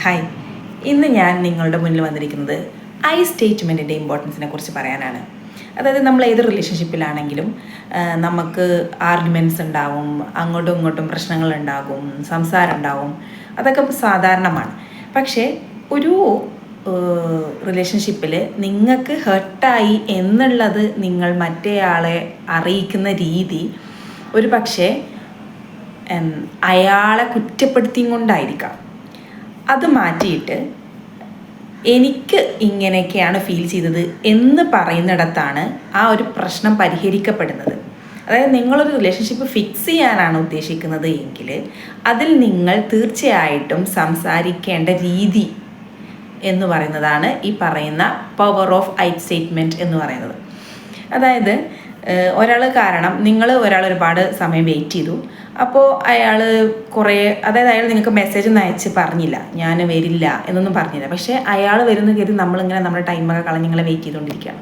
Hi, ഇന്ന് ഞാൻ നിങ്ങളുടെ മുന്നിൽ വന്നിരിക്കുന്നത് ഐ സ്റ്റേറ്റ്മെൻറ്റിൻ്റെ ഇമ്പോർട്ടൻസിനെ കുറിച്ച് പറയാനാണ്. അതായത് നമ്മൾ ഏത് റിലേഷൻഷിപ്പിലാണെങ്കിലും നമുക്ക് ആർഗ്യുമെൻറ്റ്സ് ഉണ്ടാവും, അങ്ങോട്ടും ഇങ്ങോട്ടും പ്രശ്നങ്ങളുണ്ടാകും, സംസാരം ഉണ്ടാവും, അതൊക്കെ സാധാരണമാണ്. പക്ഷേ ഒരു റിലേഷൻഷിപ്പിൽ നിങ്ങൾക്ക് ഹേർട്ടായി എന്നുള്ളത് നിങ്ങൾ മറ്റേയാളെ അറിയിക്കുന്ന രീതി ഒരു പക്ഷേ അയാളെ കുറ്റപ്പെടുത്തിയും കൊണ്ടായിരിക്കാം. അത് മാറ്റിയിട്ട് എനിക്ക് ഇങ്ങനെയൊക്കെയാണ് ഫീൽ ചെയ്തത് എന്ന് പറയുന്നിടത്താണ് ആ ഒരു പ്രശ്നം പരിഹരിക്കപ്പെടുന്നത്. അതായത് നിങ്ങളൊരു റിലേഷൻഷിപ്പ് ഫിക്സ് ചെയ്യാനാണ് ഉദ്ദേശിക്കുന്നത് എങ്കിൽ അതിൽ നിങ്ങൾ തീർച്ചയായിട്ടും സംസാരിക്കേണ്ട രീതി എന്ന് പറയുന്നതാണ് ഈ പറയുന്ന പവർ ഓഫ് ഐ സ്റ്റേറ്റ്മെൻറ്റ് എന്ന് പറയുന്നത്. അതായത് ഒരാൾ ഒരുപാട് സമയം വെയിറ്റ് ചെയ്തു. അപ്പോൾ അയാൾ അയാൾ നിങ്ങൾക്ക് മെസ്സേജ് ഒന്നും അയച്ച് പറഞ്ഞില്ല, ഞാൻ വരില്ല എന്നൊന്നും പറഞ്ഞില്ല. പക്ഷേ അയാൾ വരുന്ന കരുതി നമ്മളിങ്ങനെ നമ്മുടെ ടൈമൊക്കെ കളഞ്ഞ് നിങ്ങളെ വെയിറ്റ് ചെയ്തുകൊണ്ടിരിക്കുകയാണ്.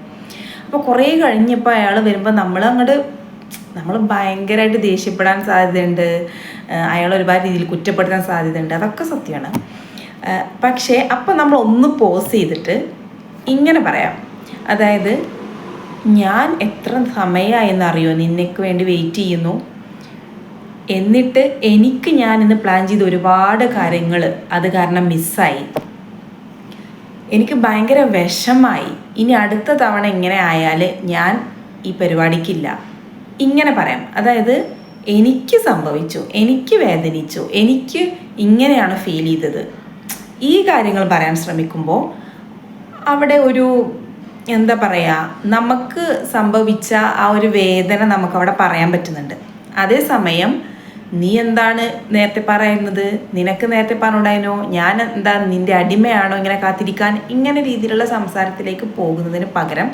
അപ്പോൾ കുറേ കഴിഞ്ഞപ്പോൾ അയാൾ വരുമ്പോൾ നമ്മൾ ഭയങ്കരമായിട്ട് ദേഷ്യപ്പെടാൻ സാധ്യതയുണ്ട്, അയാൾ ഒരുപാട് രീതിയിൽ കുറ്റപ്പെടുത്താൻ സാധ്യതയുണ്ട്, അതൊക്കെ സത്യമാണ്. പക്ഷേ അപ്പം നമ്മൾ ഒന്ന് പോസ് ചെയ്തിട്ട് ഇങ്ങനെ പറയാം, അതായത് ഞാൻ എത്ര സമയമായെന്നറിയോ നിനക്ക് വേണ്ടി വെയിറ്റ് ചെയ്യുന്നു, എന്നിട്ട് ഞാൻ ഇന്ന് പ്ലാൻ ചെയ്ത ഒരുപാട് കാര്യങ്ങൾ അത് കാരണം മിസ്സായി, എനിക്ക് ഭയങ്കര വിഷമായി, ഇനി അടുത്ത തവണ ഇങ്ങനെ ആയാൽ ഞാൻ ഈ പരിപാടിക്കില്ല. ഇങ്ങനെ പറയാം. അതായത് എനിക്ക് സംഭവിച്ചു, എനിക്ക് വേദനിച്ചു, എനിക്ക് ഇങ്ങനെയാണ് ഫീൽ ചെയ്തത്, ഈ കാര്യങ്ങൾ പറയാൻ ശ്രമിക്കുമ്പോൾ അവിടെ ഒരു എന്താ പറയുക, നമുക്ക് സംഭവിച്ച ആ ഒരു വേദന നമുക്കവിടെ പറയാൻ പറ്റുന്നുണ്ട്. അതേസമയം നീ എന്താണ് നേരത്തെ പറയുന്നത്, നിനക്ക് നേരത്തെ പറഞ്ഞുണ്ടായിരുന്നോ, ഞാൻ എന്താ നിൻ്റെ അടിമയാണോ ഇങ്ങനെ കാത്തിരിക്കാൻ, ഇങ്ങനെ രീതിയിലുള്ള സംസാരത്തിലേക്ക് പോകുന്നതിന് പകരം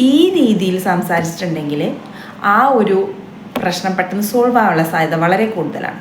ഈ രീതിയിൽ സംസാരിച്ചിട്ടുണ്ടെങ്കിൽ ആ ഒരു പ്രശ്നം പെട്ടെന്ന് സോൾവ് ആവാനുള്ള സാധ്യത വളരെ കൂടുതലാണ്.